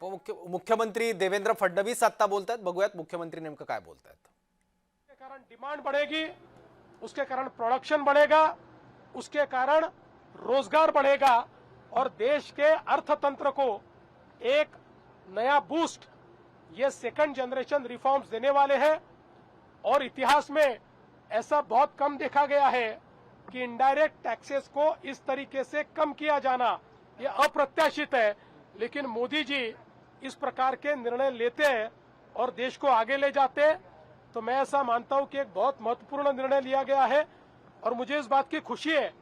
मुख्यमंत्री देवेंद्र फडणवीस आता बोलतात, बघूयात मुख्यमंत्री नेमकं काय बोलतात। कारण डिमांड बढ़ेगी, उसके कारण प्रोडक्शन बढ़ेगा, उसके कारण रोजगार बढ़ेगा और देश के अर्थतंत्र को एक नया बूस्ट ये सेकंड जनरेशन रिफॉर्म्स देने वाले हैं। और इतिहास में ऐसा बहुत कम देखा गया है कि इनडायरेक्ट टैक्सेस को इस तरीके से कम किया जाना ये अप्रत्याशित है, लेकिन मोदी जी इस प्रकार के निर्णय लेते हैं और देश को आगे ले जाते हैं। तो मैं ऐसा मानता हूं कि एक बहुत महत्वपूर्ण निर्णय लिया गया है और मुझे इस बात की खुशी है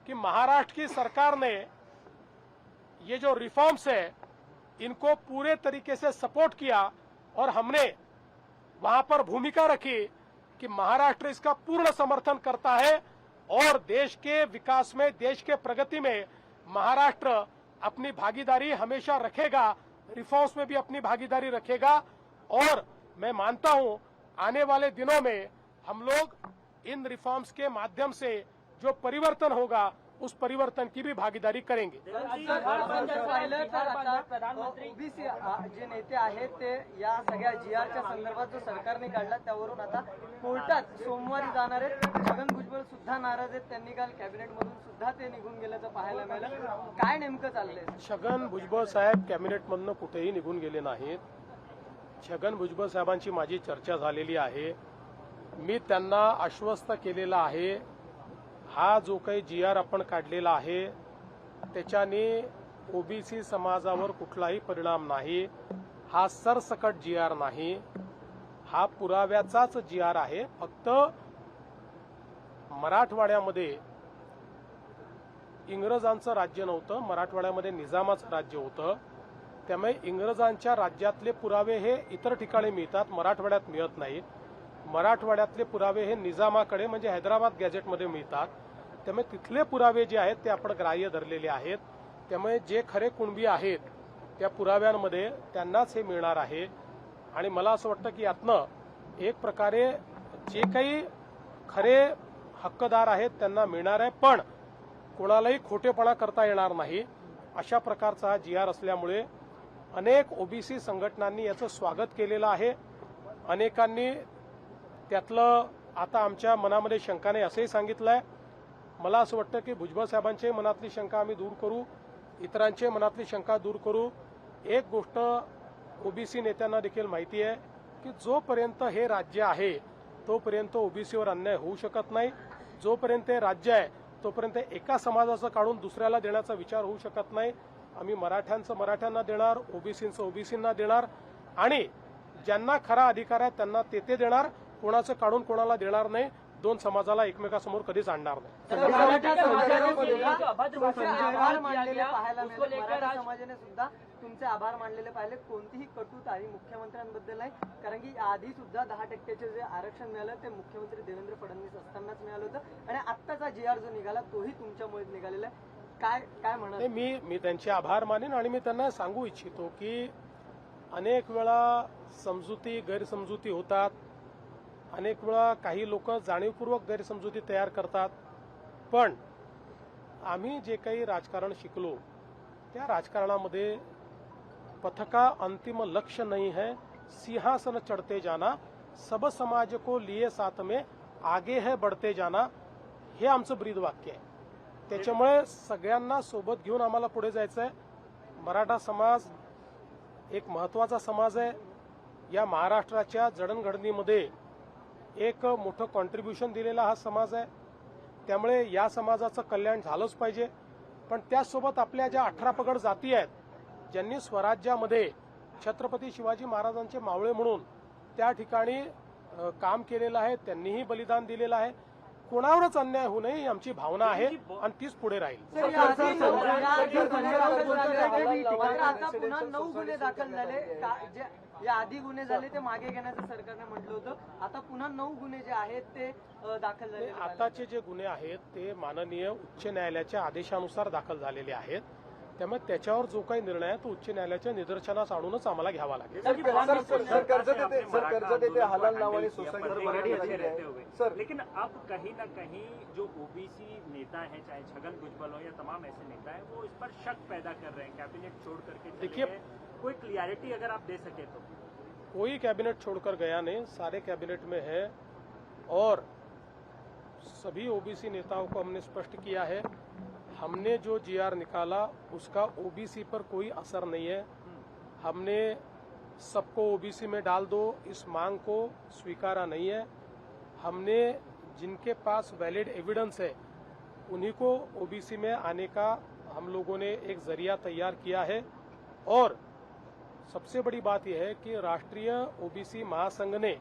कि महाराष्ट्र की सरकार ने ये जो रिफॉर्म्स है इनको पूरे तरीके से सपोर्ट किया और हमने वहां पर भूमिका रखी कि महाराष्ट्र इसका पूर्ण समर्थन करता है और देश के विकास में, देश के प्रगति में महाराष्ट्र अपनी भागीदारी हमेशा रखेगा, रिफॉर्म्स में भी अपनी भागीदारी रखेगा। और मैं मानता हूं आने वाले दिनों में हम लोग इन रिफॉर्म्स के माध्यम से जो परिवर्तन होगा उस परिवर्तन की भी भागीदारी करेंगे। ओबीसी जे नेते आहेत ते या सगळ्या जीआरच्या संदर्भात जो सरकारने काढला त्यावरून आता कोर्टात सोमवारी जाणार आहेत। छगन भुजबळ सुद्धा नाराज आहेत, त्यांनी काल कॅबिनेटमधून सुद्धा ते निघून गेल्याचं पाहायला मिळालं। काय नेमकं चाललंय? छगन भुजबळ साहेब कॅबिनेटमधनं कुठेही निघून गेले नाहीत। छगन भुजबळ साहेबांची माझी चर्चा झालेली आहे। मी त्यांना आश्वस्त केलेलं आहे हा जो काही जीआर आपण काढलेला आहे त्याच्याने ओबीसी समाजावर कुठलाही परिणाम नाही, हा सरसकट जीआर नाही, हा पुराव्याचाच जीआर आहे। फक्त मराठवाड्यामध्ये इंग्रजांचं राज्य नव्हतं, मराठवाड्यामध्ये निजामाचं राज्य होतं, त्यामुळे इंग्रजांच्या राज्यातले पुरावे हे इतर ठिकाणी मिळतात, मराठवाड्यात मिळत नाहीत। मराठवाड्यातले पुरावे हे निजामाकडे म्हणजे हैदराबाद गॅझेटमध्ये मिळतात, त्यामुळे तिथले पुरावे जे आहेत ते आपण ग्राह्य धरलेले आहेत। त्यामुळे जे खरे कुणबी आहेत त्या पुराव्यांमध्ये त्यांनाच हे मिळणार आहे। आणि मला असं वाटतं की यातनं एक प्रकारे जे काही खरे हक्कदार आहेत त्यांना मिळणार आहे, पण कोणालाही खोटेपणा करता येणार नाही अशा प्रकारचा हा जीआर असल्यामुळे अनेक ओबीसी संघटनांनी याचं स्वागत केलेलं आहे। अनेकांनी त्यातलं आता आमच्या मनामध्ये शंकाने असंही सांगितलंय। मला असं वाटतं की भुजबळ साहेबांच्या मनातली शंका आम्ही दूर करू, इतरांच्या मनातली शंका दूर करू। एक गोष्ट ओबीसी नेत्यांना देखील माहिती आहे की जोपर्यंत हे राज्य आहे तोपर्यंत ओबीसीवर अन्याय होऊ शकत नाही। जोपर्यंत हे राज्य आहे तोपर्यंत एका समाजाचं काढून दुसऱ्याला देण्याचा विचार होऊ शकत नाही। आम्ही मराठ्यांचं मराठ्यांना देणार, ओबीसींचं ओबीसींना देणार आणि ज्यांना खरा अधिकार आहे त्यांना ते देणार, कोणाचं काढून कोणाला देणार नाही। दोन समाजाला एकमेकांसमोर कधीच आणणार नाही। समाजाने सुद्धा तुमचे आभार मानलेले पाहिले, कोणतीही कटुताही मुख्यमंत्र्यांबद्दल नाही, कारण की आधी सुद्धा 10% जे आरक्षण मिळालं ते मुख्यमंत्री देवेंद्र फडणवीस असतानाच मिळालं होतं आणि आत्ताचा जीआर जो निघाला तोही तुमच्यामुळेच निघालेला आहे। काय म्हणत मी त्यांचे आभार मानेन आणि मी त्यांना सांगू इच्छितो की अनेक वेळा समजुती गैरसमजुती होतात, अनेक वेळा काही लोक जाणीवपूर्वक गैरसमजुती तयार करतात, पण आम्ही जे काही राजकारण शिकलो त्या राजकारणामध्ये पथका अंतिम लक्ष्य नहीं है, सिंहासन चढ़ते जाना, सब समाज को लिए साथ में आगे है बढ़ते जाना, हे आमचं ब्रीद वाक्य आहे। त्याच्यामुळे सगळ्यांना सोबत घेऊन आम्हाला पुढे जायचं आहे। मराठा समाज एक महत्वाचा समाज आहे, या महाराष्ट्राच्या जडणघडणीमध्ये एक मोठं कॉन्ट्रीब्युशन दिलेला हा समाज आहे, त्यामुळे या समाजाचं कल्याण झालंच पाहिजे। पण त्यासोबत आपल्या ज्या 18 पगड जाती आहेत ज्यांनी स्वराज्यामध्ये छत्रपती शिवाजी महाराजांचे मावळे म्हणून त्या ठिकाणी काम केलेलं आहे, त्यांनीही बलिदान दिलेलं आहे, कोणावरच अन्याय होऊ नये ही आमची भावना आहे आणि तीच पुढे राहील। आता पुन्हा 9 गुन्हे दाखल झाले, जे आधी गुन्हे झाले ते मागे घेण्याचं सरकारने म्हटलं होतं, आता पुन्हा 9 गुन्हे जे आहेत ते दाखल झाले। आताचे जे गुन्हे आहेत ते माननीय उच्च न्यायालयाच्या आदेशानुसार दाखल झालेले आहेत। त्यामुळे त्याच्यावर जो काही निर्णय आहे तो उच्च न्यायालयाच्या निदर्शनास आणूनच आम्हाला घ्यावा लागेल. हलाल नावानी सोसाइटी लेकिन अब कहीं ना कहीं जो ओबीसी नेता है, चाहे छगन भुजबल हो या तमाम ऐसे नेता है, वो इस पर शक पैदा कर रहे हैं, कैबिनेट छोड़ करके चले देखिए, गए। कोई क्लियरिटी अगर आप दे सके तो। कोई कैबिनेट छोड़कर गया नहीं, सारे कैबिनेट में है और सभी ओबीसी नेताओं को हमने स्पष्ट किया है, हमने जो जीआर निकाला उसका ओबीसी पर कोई असर नहीं है। हमने सबको ओबीसी में डाल दो इस मांग को स्वीकारा नहीं है। हमने जिनके पास वैलिड एविडेंस है उन्हीं को ओबीसी में आने का हम लोगों ने एक जरिया तैयार किया है। और सबसे बड़ी बात यह है कि राष्ट्रीय ओबीसी महासंघ ने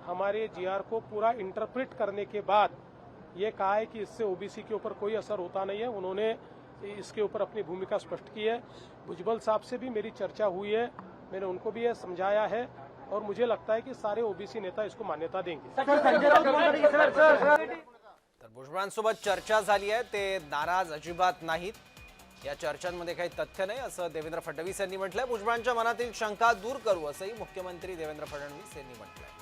हमारे जीआर को पूरा इंटरप्रेट करने के बाद ये कहा है कि इससे ओबीसी के ऊपर कोई असर होता नहीं है। उन्होंने इसके ऊपर अपनी भूमिका स्पष्ट की है। भुजबल साहब से भी मेरी चर्चा हुई है, मैंने उनको भी यह समझाया है और मुझे लगता है की सारे ओबीसी नेता इसको मान्यता देंगे. तर भुजबळांसोबत चर्चा झाली आहे, ते नाराज अजिबात नाहीत। या चर्चांमध्ये काही तथ्य नाही असं देवेंद्र फडणवीस यांनी म्हटलंय। भुजबळांच्या मनातील शंका दूर करू असंही मुख्यमंत्री देवेंद्र फडणवीस यांनी म्हटलंय।